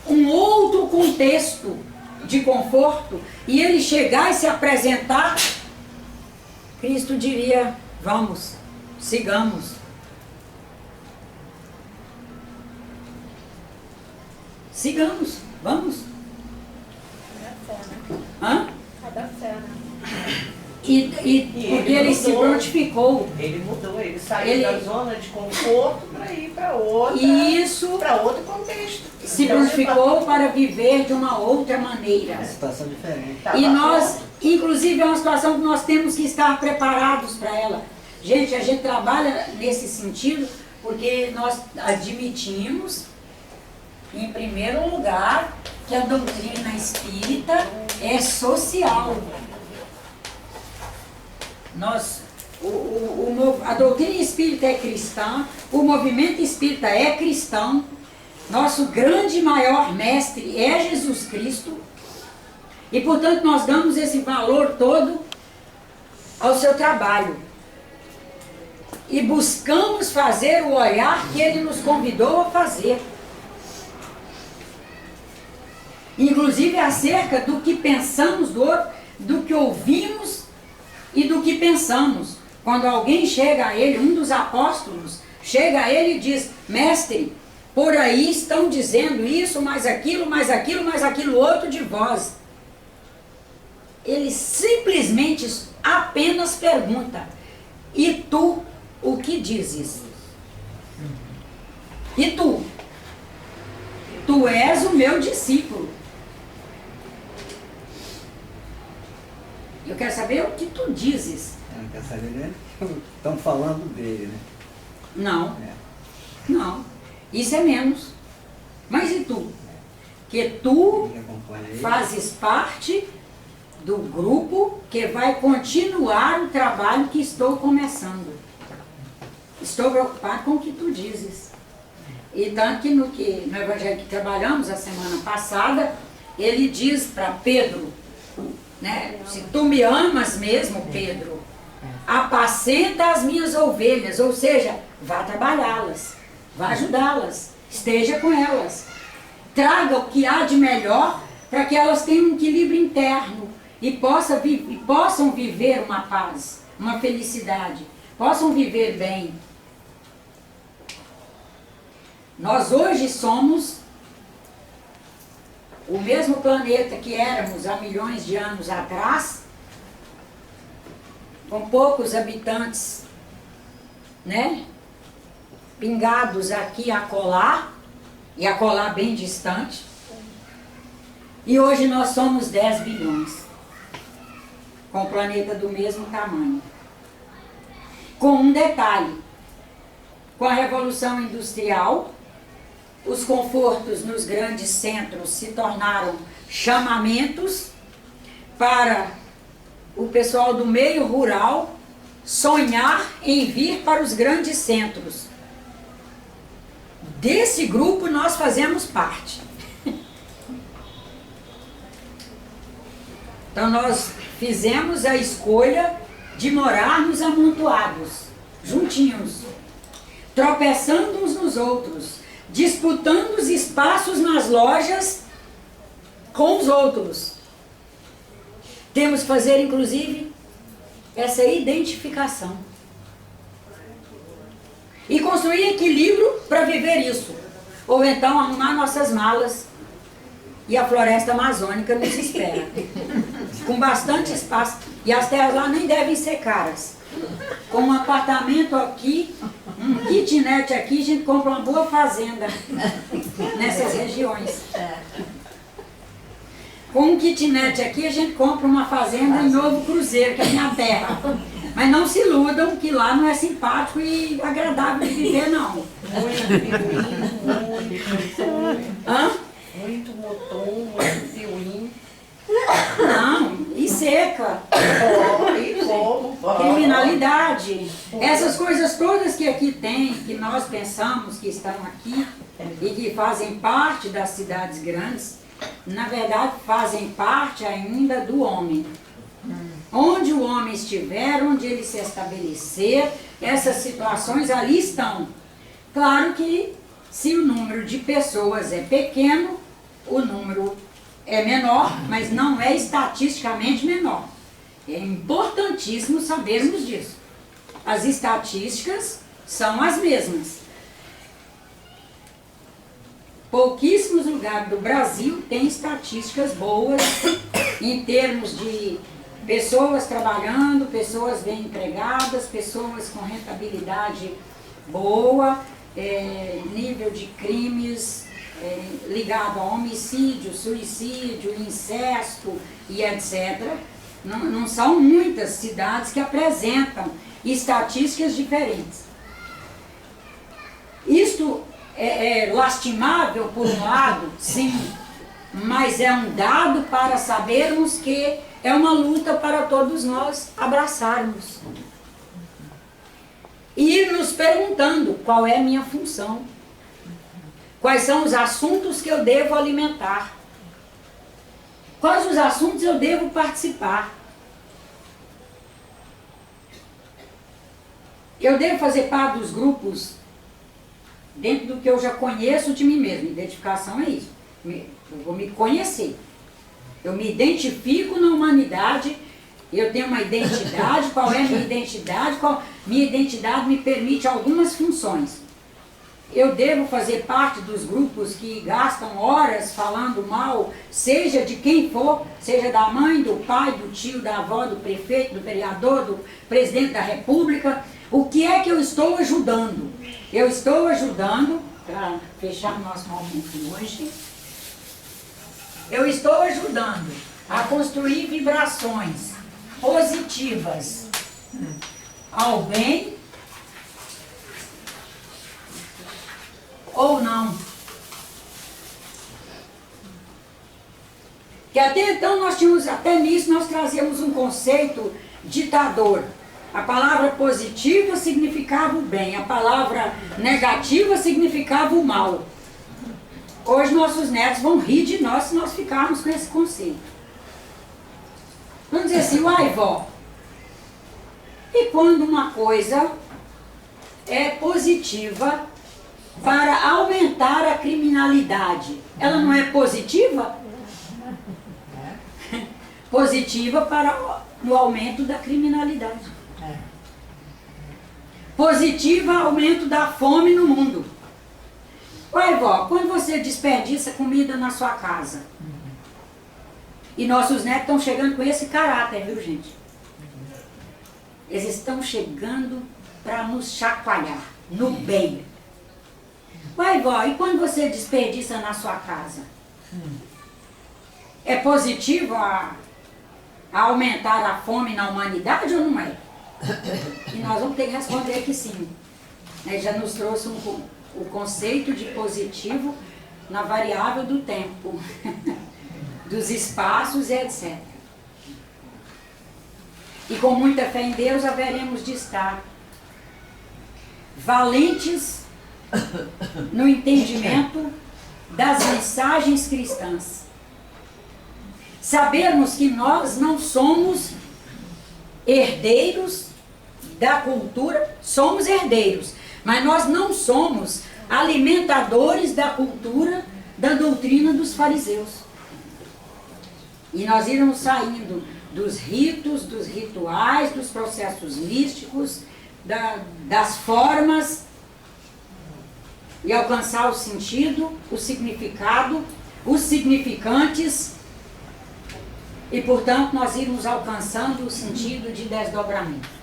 um outro contexto de conforto e ele chegar e se apresentar, Cristo diria, vamos, sigamos. Sigamos, vamos. É da fé, né? Hã? É da fé, né? Porque ele se mudou. prontificou. Ele mudou, ele saiu Ele- da zona de conforto para ir para outra, E isso para outro contexto. se Então, prontificou para viver de uma outra maneira. Uma situação diferente. Tava E nós, fora. inclusive, é uma situação que nós temos que estar preparados para ela. Gente, a gente trabalha nesse sentido porque nós admitimos, em primeiro lugar, que a doutrina espírita é social. A doutrina espírita é cristã, o movimento espírita é cristão, nosso grande e maior mestre é Jesus Cristo, e portanto nós damos esse valor todo ao seu trabalho. E buscamos fazer o olhar que ele nos convidou a fazer. Inclusive acerca do que pensamos do outro, do que ouvimos e do que pensamos. Quando alguém chega a ele, um dos apóstolos, chega a ele e diz, mestre, por aí estão dizendo isso, mais aquilo, mais aquilo, mais aquilo outro de vós. Ele simplesmente apenas pergunta, e tu, o que dizes? E tu? Tu és o meu discípulo. Eu quero saber o que tu dizes. Não quer saber dele? Estão falando dele, né? Não, É. não. Isso é menos. Mas e tu? Que tu Quem acompanha ele? fazes parte do grupo que vai continuar o trabalho que estou começando. Estou preocupado com o que tu dizes. E tanto que no Evangelho que trabalhamos a semana passada, ele diz para Pedro, né? Se tu me amas mesmo, Pedro, apacenta as minhas ovelhas, ou seja, vá trabalhá-las, vá ajudá-las, esteja com elas, traga o que há de melhor para que elas tenham um equilíbrio interno e possam viver uma paz, uma felicidade, possam viver bem. Nós hoje somos o mesmo planeta que éramos há milhões de anos atrás, com poucos habitantes, né? Pingados aqui e acolá bem distante. E hoje nós somos 10 bilhões, com o planeta do mesmo tamanho. Com um detalhe, com a Revolução Industrial, os confortos nos grandes centros se tornaram chamamentos para o pessoal do meio rural sonhar em vir para os grandes centros. Desse grupo nós fazemos parte. Então nós fizemos a escolha de morarmos amontoados, juntinhos, tropeçando uns nos outros, disputando os espaços nas lojas com os outros. Temos que fazer, inclusive, essa identificação. E construir equilíbrio para viver isso. Ou então arrumar nossas malas e a floresta amazônica nos espera. Com bastante espaço. E as terras lá nem devem ser caras. Com um apartamento aqui, um kitnet aqui, a gente compra uma boa fazenda nessas regiões. Com um kitnet aqui, a gente compra uma fazenda em Novo Cruzeiro, que é a minha terra. Mas não se iludam que lá não é simpático e agradável de viver, não. Muito motom, muito piuim. Não, e seca. E como? Criminalidade. Essas coisas todas que aqui tem, que nós pensamos que estão aqui, e que fazem parte das cidades grandes, na verdade fazem parte ainda do homem. Onde o homem estiver, onde ele se estabelecer, essas situações ali estão. Claro que se o número de pessoas é pequeno, o número é menor, mas não é estatisticamente menor. É importantíssimo sabermos disso. As estatísticas são as mesmas. Pouquíssimos lugares do Brasil têm estatísticas boas em termos de pessoas trabalhando, pessoas bem empregadas, pessoas com rentabilidade boa, nível de crimes ligado a homicídio, suicídio, incesto e etc. Não são muitas cidades que apresentam estatísticas diferentes. Isto é lastimável por um lado, sim, mas é um dado para sabermos que é uma luta para todos nós abraçarmos. E ir nos perguntando qual é a minha função. Quais são os assuntos que eu devo alimentar? Quais os assuntos eu devo participar? Eu devo fazer parte dos grupos dentro do que eu já conheço de mim mesmo. Identificação é isso. Eu vou me conhecer. Eu me identifico na humanidade, eu tenho uma identidade. Qual é a minha identidade? Minha identidade me permite algumas funções. Eu devo fazer parte dos grupos que gastam horas falando mal, seja de quem for, seja da mãe, do pai, do tio, da avó, do prefeito, do vereador, do presidente da república. O que é que eu estou ajudando? Eu estou ajudando, para fechar nosso momento hoje, eu estou ajudando a construir vibrações positivas ao bem ou não. Que até então nós tínhamos, até nisso nós trazíamos um conceito ditador. A palavra positiva significava o bem, a palavra negativa significava o mal. Hoje nossos netos vão rir de nós se nós ficarmos com esse conceito. Vamos dizer assim, uai vó, e quando uma coisa é positiva para aumentar a criminalidade, ela não é positiva? Positiva para o aumento da criminalidade. Positiva aumento da fome no mundo. Ué, vó, quando você desperdiça comida na sua casa, e nossos netos estão chegando com esse caráter, viu, gente? Eles estão chegando para nos chacoalhar, no bem. Ué, vó, e quando você desperdiça na sua casa? É positivo a aumentar a fome na humanidade ou não é? E nós vamos ter que responder que sim. Ele já nos trouxe o conceito de positivo na variável do tempo, dos espaços e etc. E com muita fé em Deus haveremos de estar valentes no entendimento das mensagens cristãs. Sabermos que nós não somos herdeiros da cultura, somos herdeiros, mas nós não somos alimentadores da cultura, da doutrina dos fariseus. E nós iremos saindo dos ritos, dos rituais, dos processos místicos, das formas, e alcançar o sentido, o significado, os significantes, e portanto nós irmos alcançando o sentido de desdobramento.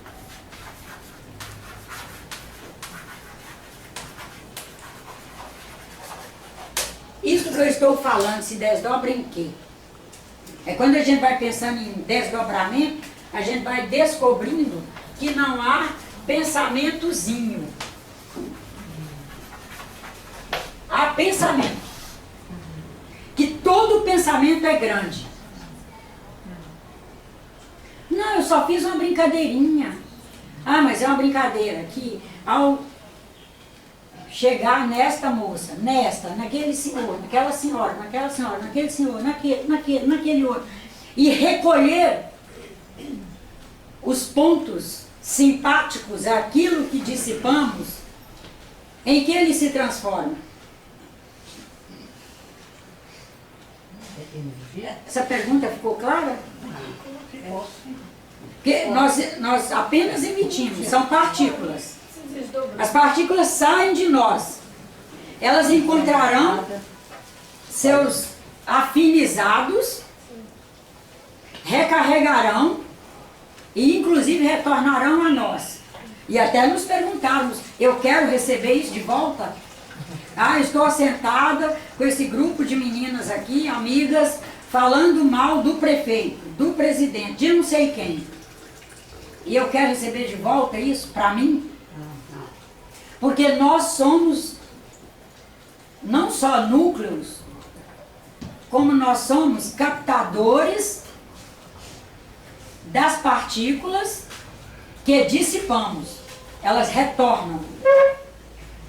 Isso que eu estou falando, se desdobra em quê? É quando a gente vai pensando em desdobramento, a gente vai descobrindo que não há pensamentozinho. Há pensamento. Que todo pensamento é grande. Não, eu só fiz uma brincadeirinha. Ah, mas é uma brincadeira que ao chegar nesta moça, naquele senhor, naquela senhora, naquele senhor, naquele outro, e recolher os pontos simpáticos, aquilo que dissipamos, em que ele se transforma? Essa pergunta ficou clara? Porque nós apenas emitimos, são partículas. As partículas saem de nós. Elas encontrarão seus afinizados, recarregarão e inclusive retornarão a nós. E até nos perguntarmos, eu quero receber isso de volta? Ah, estou sentada com esse grupo de meninas aqui, amigas, falando mal do prefeito, do presidente, de não sei quem. E eu quero receber de volta isso para mim? Porque nós somos não só núcleos, como nós somos captadores das partículas que dissipamos. Elas retornam.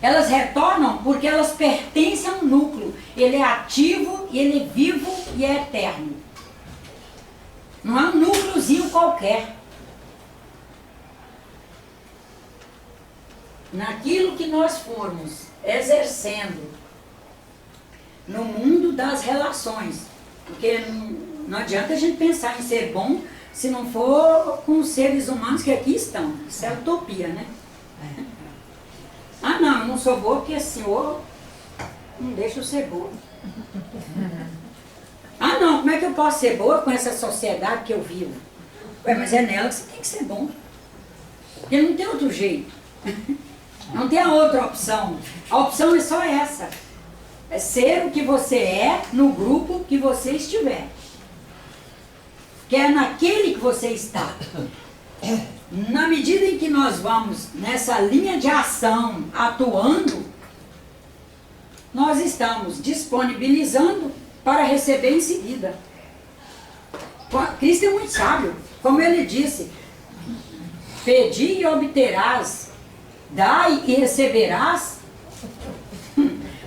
Elas retornam porque elas pertencem a um núcleo. Ele é ativo, ele é vivo e é eterno. Não é um núcleozinho qualquer. Naquilo que nós formos exercendo no mundo das relações. Porque não adianta a gente pensar em ser bom se não for com os seres humanos que aqui estão. Isso é utopia, né? Ah, não, eu não sou boa porque o senhor não deixa eu ser boa. Ah, não, como é que eu posso ser boa com essa sociedade que eu vivo? Ué, mas é nela que você tem que ser bom. Porque não tem outro jeito. Não tem a outra opção. A opção é só essa. É ser o que você é no grupo que você estiver. Que é naquele que você está. Na medida em que nós vamos nessa linha de ação atuando, nós estamos disponibilizando para receber em seguida. Cristo é muito sábio. Como ele disse, pedi e obterás, dai e receberás.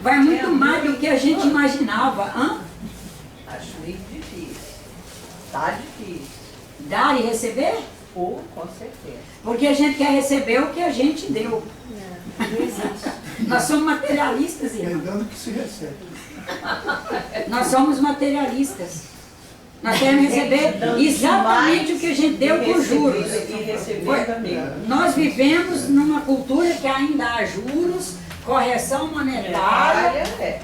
Vai muito mais do que a gente imaginava. Hã? Acho meio difícil. Tá difícil. Dar e receber? Ou, com certeza. Porque a gente quer receber o que a gente deu. Não existe. Nós somos materialistas, É irmão. dando que se recebe. Nós somos materialistas. Nós queremos receber exatamente o que a gente deu por juros. E receber também. Nós vivemos numa cultura que ainda há juros, correção monetária É.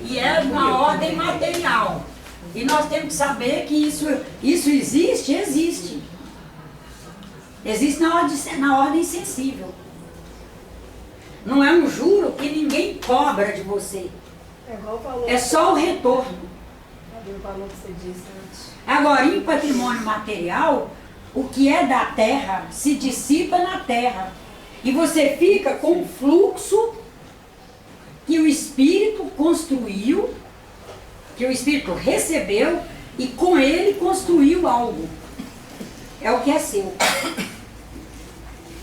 e é uma ordem material. E nós temos que saber que isso existe, existe. Existe na ordem sensível. Não é um juro que ninguém cobra de você. É igual o valor. É só o retorno. Cadê o valor que você disse antes? Agora, em patrimônio material, o que é da terra se dissipa na terra. E você fica com o fluxo que o Espírito construiu, que o Espírito recebeu e com ele construiu algo. É o que é seu.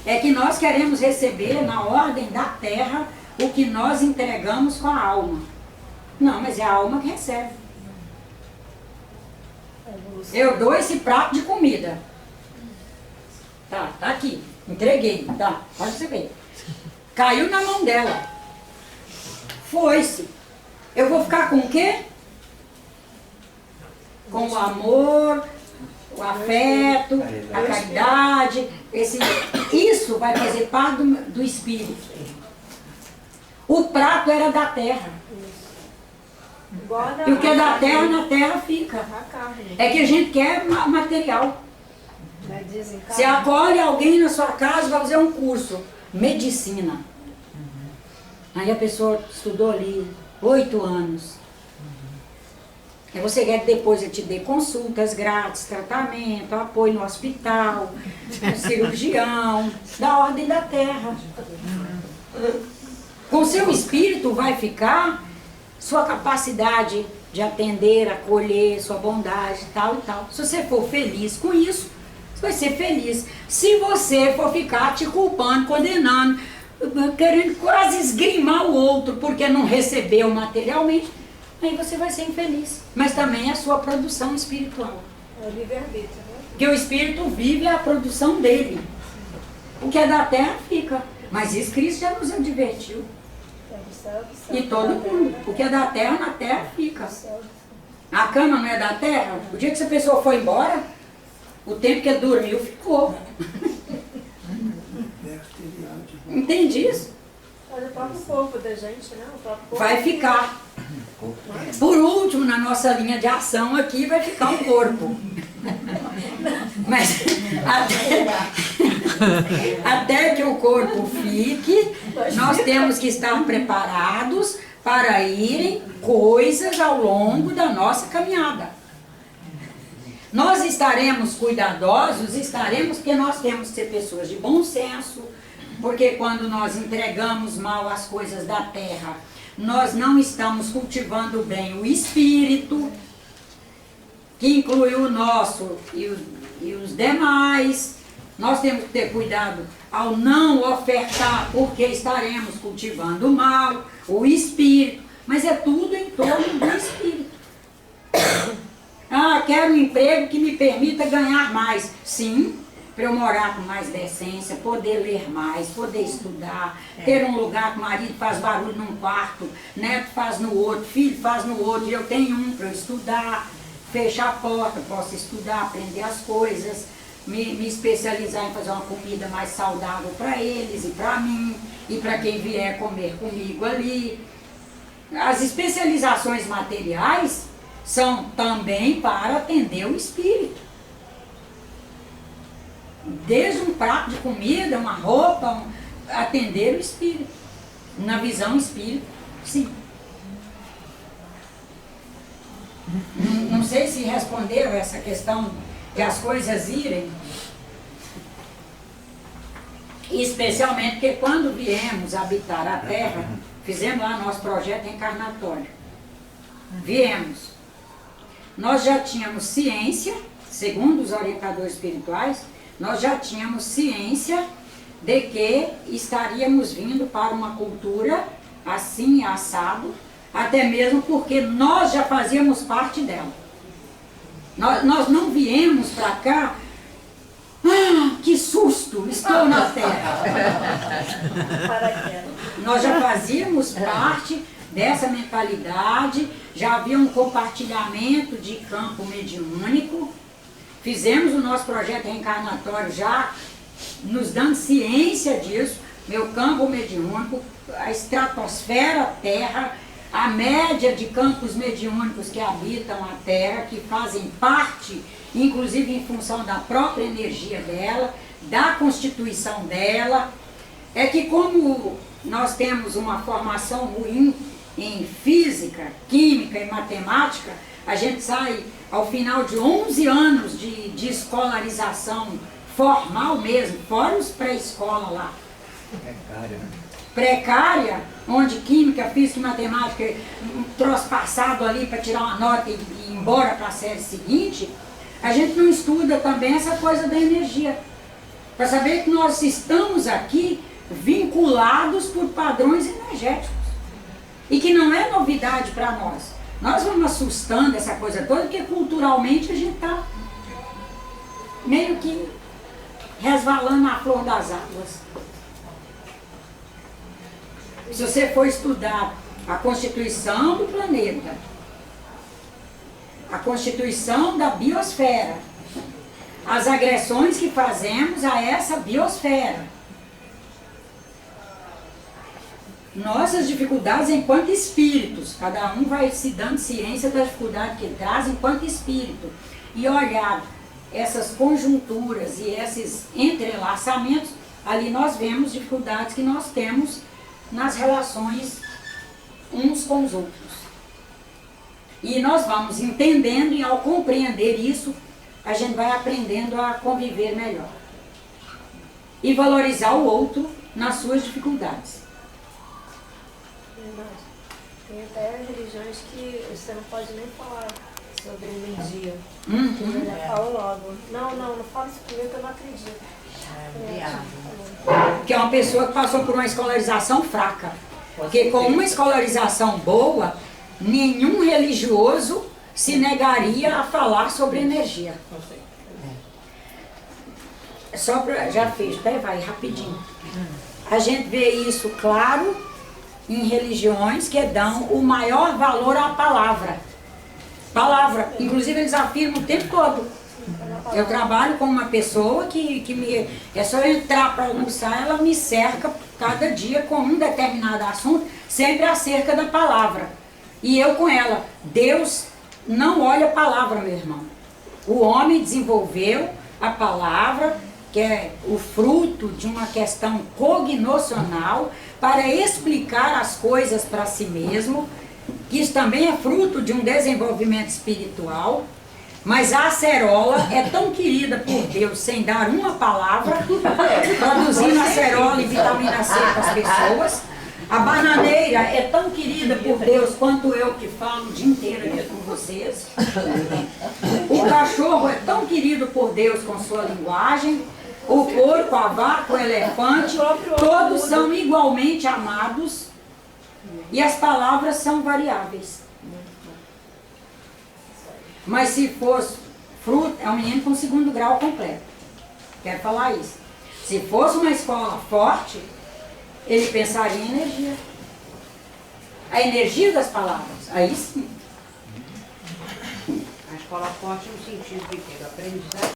É que nós queremos receber na ordem da terra o que nós entregamos com a alma. Não, mas é a alma que recebe. Eu dou esse prato de comida. Tá aqui. Entreguei. Tá, pode receber. Caiu na mão dela. Foi-se. Eu vou ficar com o quê? Com o amor, o afeto, a caridade. Isso vai fazer parte do Espírito. O prato era da terra. Igual E o que é da terra, na terra fica. a carne. É que a gente quer material. Né? Dizem Você acolhe alguém na sua casa e vai fazer um curso. Medicina. Aí a pessoa estudou ali 8 anos. E você quer que depois eu te dê consultas grátis, tratamento, apoio no hospital, cirurgião, da ordem da terra. Com seu espírito vai ficar sua capacidade de atender, acolher, sua bondade, tal e tal. Se você for feliz com isso, você vai ser feliz. Se você for ficar te culpando, condenando, querendo quase esgrimar o outro porque não recebeu materialmente, aí você vai ser infeliz. Mas também é a sua produção espiritual. É o livre-arbítrio, né? Porque o espírito vive a produção dele. O que é da terra fica. Mas isso Cristo já nos advertiu. É do céu, do céu. E todo mundo. O que é da terra, na terra fica. Do céu. A cama não é da terra? O dia que essa pessoa foi embora, o tempo que ele dormiu ficou. Entende isso? Olha o próprio corpo da gente, né? O próprio corpo Vai ficar. Por último, na nossa linha de ação aqui, vai ficar o corpo. Mas até que o corpo fique, nós temos que estar preparados para irem coisas ao longo da nossa caminhada. Nós estaremos cuidadosos, estaremos, porque nós temos que ser pessoas de bom senso, porque quando nós entregamos mal as coisas da terra, nós não estamos cultivando bem o espírito, que inclui o nosso e os demais. Nós temos que ter cuidado ao não ofertar, porque estaremos cultivando o mal, o espírito, mas é tudo em torno do espírito. Ah, quero um emprego que me permita ganhar mais. Sim, para eu morar com mais decência, poder ler mais, poder estudar, ter um lugar que o marido faz barulho num quarto, neto faz no outro, filho faz no outro, e eu tenho um para eu estudar, fechar a porta, posso estudar, aprender as coisas, me especializar em fazer uma comida mais saudável para eles e para mim, e para quem vier comer comigo ali. As especializações materiais são também para atender o espírito. Desde um prato de comida, uma roupa, atender o espírito. Na visão espírita, sim. Não sei se responderam essa questão de as coisas irem. Especialmente porque quando viemos habitar a Terra, fizemos lá nosso projeto encarnatório. Viemos. Nós já tínhamos ciência, segundo os orientadores espirituais, nós já tínhamos ciência de que estaríamos vindo para uma cultura assim, assado, até mesmo porque nós já fazíamos parte dela. Nós não viemos para cá, que susto, estou na Terra. Nós já fazíamos parte dessa mentalidade, já havia um compartilhamento de campo mediúnico. Fizemos o nosso projeto reencarnatório já nos dando ciência disso, meu campo mediúnico, a estratosfera Terra, a média de campos mediúnicos que habitam a Terra, que fazem parte, inclusive em função da própria energia dela, da constituição dela. É que como nós temos uma formação ruim em física, química e matemática, a gente sai ao final de 11 anos de escolarização formal mesmo, fora os pré-escola lá. Precária, né? Precária, onde química, física e matemática, um troço passado ali para tirar uma nota e ir embora para a série seguinte, a gente não estuda também essa coisa da energia. Para saber que nós estamos aqui vinculados por padrões energéticos. E que não é novidade para nós. Nós vamos assustando essa coisa toda, porque culturalmente a gente está meio que resvalando na flor das águas. Se você for estudar a constituição do planeta, a constituição da biosfera, as agressões que fazemos a essa biosfera, nossas dificuldades enquanto espíritos, cada um vai se dando ciência da dificuldade que traz enquanto espírito, e olhar essas conjunturas e esses entrelaçamentos, ali nós vemos dificuldades que nós temos nas relações uns com os outros. E nós vamos entendendo, e ao compreender isso, a gente vai aprendendo a conviver melhor. E valorizar o outro nas suas dificuldades. Verdade. Tem até religiões que você não pode nem falar sobre energia. Eles já falam logo. Não fala isso comigo que eu não acredito. É, Porque é uma pessoa que passou por uma escolarização fraca. Porque com uma escolarização boa, nenhum religioso se negaria a falar sobre energia. Só pra, já fez, vai rapidinho. A gente vê isso claro em religiões que dão o maior valor à palavra. Palavra. Inclusive eles afirmam o tempo todo. Eu trabalho com uma pessoa que é só eu entrar para almoçar, ela me cerca cada dia com um determinado assunto, sempre acerca da palavra. E eu com ela. Deus não olha a palavra, meu irmão. O homem desenvolveu a palavra, que é o fruto de uma questão cognocional, para explicar as coisas para si mesmo, que isso também é fruto de um desenvolvimento espiritual. Mas a acerola é tão querida por Deus, sem dar uma palavra, produzindo acerola e vitamina C para as pessoas. A bananeira é tão querida por Deus quanto eu que falo o dia inteiro aqui com vocês. O cachorro é tão querido por Deus com sua linguagem. O porco, a vaca, o elefante, todos são igualmente amados e as palavras são variáveis. Mas se fosse fruto, é um menino com 2º grau completo. Quero falar isso. Se fosse uma escola forte, ele pensaria em energia. A energia das palavras. Aí sim. A escola forte no sentido de que aprendizagem.